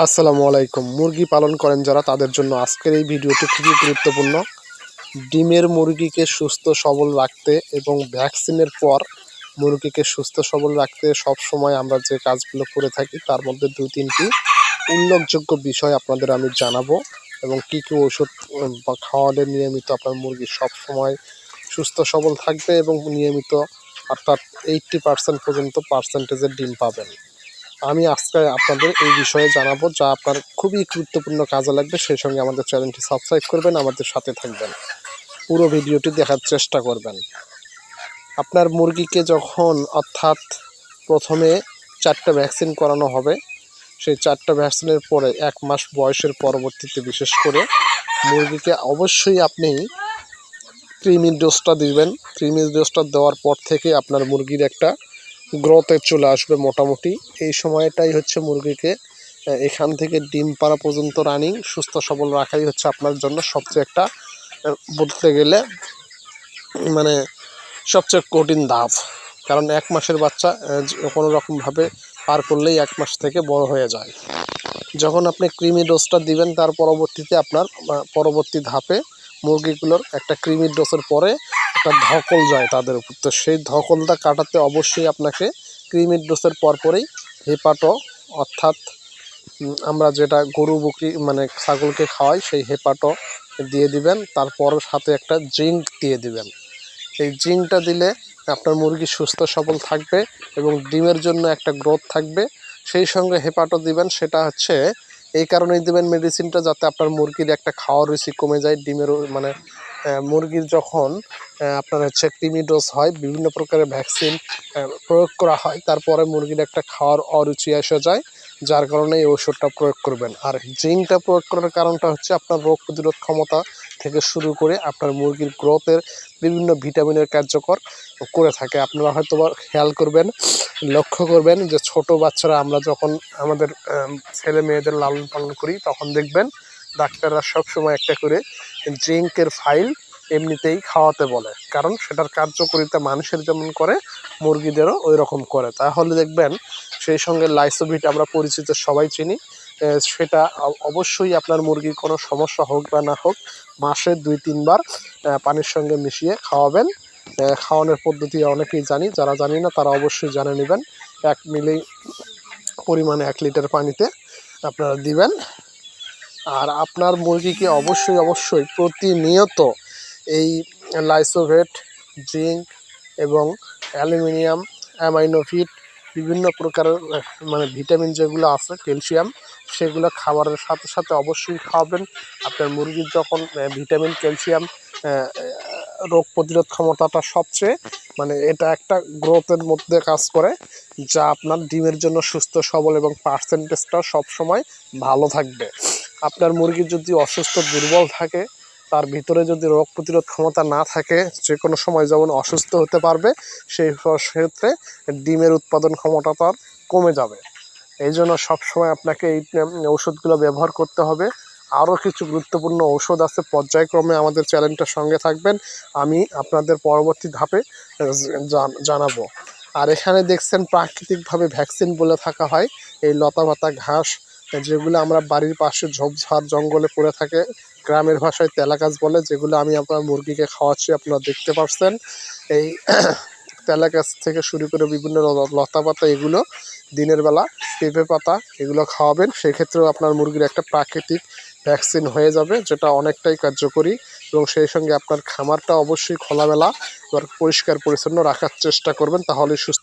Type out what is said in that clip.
আসসালামু আলাইকুম। মুরগি পালন করেন যারা তাদের জন্য আজকের এই ভিডিওটি খুবই গুরুত্বপূর্ণ। ডিমের মুরগিকে সুস্থ সবল রাখতে এবং ভ্যাকসিনের পর মুরগিকে সুস্থ সবল রাখতে সবসময় আমরা যে কাজগুলো করে থাকি তার মধ্যে ২-৩টি উল্লেখযোগ্য বিষয় আপনাদের আমি জানাবো এবং কী ওষুধ বা খাওয়ালে নিয়মিত আপনার মুরগি সবসময় সুস্থ সবল থাকবে এবং নিয়মিত অর্থাৎ 80% পর্যন্ত পার্সেন্টেজের ডিম পাবেন। আমি আজকে আপনাদের এই বিষয়ে জানাবো, যা আপনার খুবই গুরুত্বপূর্ণ কাজে লাগবে। সেই সঙ্গে আমাদের চ্যানেলটি সাবস্ক্রাইব করবেন, আমাদের সাথে থাকবেন, পুরো ভিডিওটি দেখার চেষ্টা করবেন। আপনার মুরগিকে যখন অর্থাৎ প্রথমে 4টা ভ্যাকসিন করানো হবে, সেই 4টা ভ্যাকসিনের পরে 1 মাস বয়সের পরবর্তীতে বিশেষ করে মুরগিকে অবশ্যই আপনি কৃমির ডোজটা দিবেন। কৃমির ডোজটা দেওয়ার পর থেকে আপনার মুরগির একটা গ্রোথে চলে আসবে মোটামুটি। এই সময়টাই হচ্ছে মুরগিকে এখান থেকে ডিম পাড়া পর্যন্ত রানিং সুস্থ সবল রাখাই হচ্ছে আপনার জন্য সবচেয়ে একটা বলতে গেলে মানে সবচেয়ে কঠিন ধাপ। কারণ 1 মাসের বাচ্চা কোনো রকমভাবে পার করলেই 1 মাস থেকে বড় হয়ে যায়। যখন আপনি কৃমি ডোজটা দিবেন তার পরবর্তীতে আপনার পরবর্তী ধাপে মুরগিগুলোর একটা কৃমির ডোজের পরে একটা ধকল যায় তাদের উপর। তো সেই ধকলটা কাটাতে অবশ্যই আপনাকে কৃমির ডোজের পরপরেই হেপাটো অর্থাৎ আমরা যেটা গরু বকরি মানে ছাগলকে খাওয়াই সেই হেপাটো দিয়ে দিবেন। তারপর সাথে একটা জিঙ্ক দিয়ে দিবেন। এই জিঙ্কটা দিলে আপনার মুরগি সুস্থ সবল থাকবে এবং ডিমের জন্য একটা গ্রোথ থাকবে। সেই সঙ্গে হেপাটো দিবেন, সেটা হচ্ছে এই কারণেই দিবেন মেডিসিনটা, যাতে আপনার মুরগির একটা খাওয়ার রুচি কমে যায়। ডিমের মানে মুরগির যখন আপনার হচ্ছে কৃমি ডোজ হয়, বিভিন্ন প্রকারের ভ্যাকসিন প্রয়োগ করা হয়, তারপরে মুরগির একটা খাওয়ার অরুচি এসে যায়, যার কারণে এই ওষুধটা প্রয়োগ করবেন। আর জিঙ্কটা প্রয়োগ করার কারণটা হচ্ছে আপনার রোগ প্রতিরোধ ক্ষমতা থেকে শুরু করে আপনার মুরগির গ্রোথের বিভিন্ন ভিটামিনের কার্যকর করে থাকে। আপনারা হয়তো খেয়াল করবেন, লক্ষ্য করবেন যে ছোট বাচ্চারা আমরা যখন আমাদের ছেলে মেয়েদের লালন পালন করি, তখন দেখবেন ডাক্তাররা সবসময় একটা করে জিঙ্কের ফাইল এমনিতেই খাওয়াতে বলে, কারণ সেটার কার্যকারিতা মানুষের যেমন করে মুরগিদেরও ওই রকম করে। তাহলে দেখবেন সেই সঙ্গে লাইসোভিট আমরা পরিচিত সবাই চিনি, সেটা অবশ্যই আপনার মুরগির কোনো সমস্যা হোক বা না হোক মাসে 2-3 বার পানির সঙ্গে মিশিয়ে খাওয়াবেন। খাওয়ানোর পদ্ধতি অনেকেই জানি, যারা জানি না তারা অবশ্যই জেনে নেবেন। 1 মিলি পরিমাণে 1 লিটার পানিতে আপনারা দিবেন। আর আপনার মুরগিকে অবশ্যই প্রতিনিয়ত এই লাইসোভেট, জিঙ্ক এবং অ্যালুমিনিয়াম, অ্যামাইনোভিট, বিভিন্ন প্রকারের মানে ভিটামিন যেগুলো আছে, ক্যালসিয়াম, সেগুলো খাবারের সাথে সাথে অবশ্যই খাওয়াবেন। আপনার মুরগির যখন ভিটামিন, ক্যালসিয়াম, রোগ প্রতিরোধ ক্ষমতাটা সবচেয়ে মানে এটা একটা গ্রোথের মধ্যে কাজ করে, যা আপনার ডিমের জন্য সুস্থ সবল এবং পার্সেন্টেজটা সবসময় ভালো থাকবে। আপনার মুরগি যদি অসুস্থ দুর্বল থাকে, তার ভিতরে যদি রোগ প্রতিরোধ ক্ষমতা না থাকে, যে কোনো সময় যেমন অসুস্থ হতে পারবে, সেই ক্ষেত্রে ডিমের উৎপাদন ক্ষমতা তার কমে যাবে। এই জন্য সবসময় আপনাকে এই ওষুধগুলো ব্যবহার করতে হবে। আরও কিছু গুরুত্বপূর্ণ ঔষধ আছে, পর্যায়ক্রমে আমাদের চ্যানেলটার সঙ্গে থাকবেন, আমি আপনাদের পরবর্তী ধাপে জানাবো। আর এখানে দেখছেন প্রাকৃতিকভাবে ভ্যাকসিন বলে থাকা হয় এই লতাপাতা ঘাস, যেগুলো আমরা বাড়ির পাশে ঝোপঝাড় জঙ্গলে পড়ে থাকে, গ্রামের ভাষায় তেলাগাছ বলে, যেগুলো আমি আপনার মুরগিকে খাওয়াচ্ছি, আপনারা দেখতে পাচ্ছেন। এই তেলাগাছ থেকে শুরু করে বিভিন্ন লতা পাতা, এগুলো দিনের বেলা পেঁপে পাতা, এগুলো খাওয়াবেন। সেক্ষেত্রেও আপনার মুরগির একটা প্রাকৃতিক ভ্যাকসিন হয়ে যাবে, যেটা অনেকটাই কার্যকরী। এবং সেই সঙ্গে আপনার খামারটা অবশ্যই খোলামেলা এবার পরিষ্কার পরিচ্ছন্ন রাখার চেষ্টা করবেন, তাহলে সুস্থ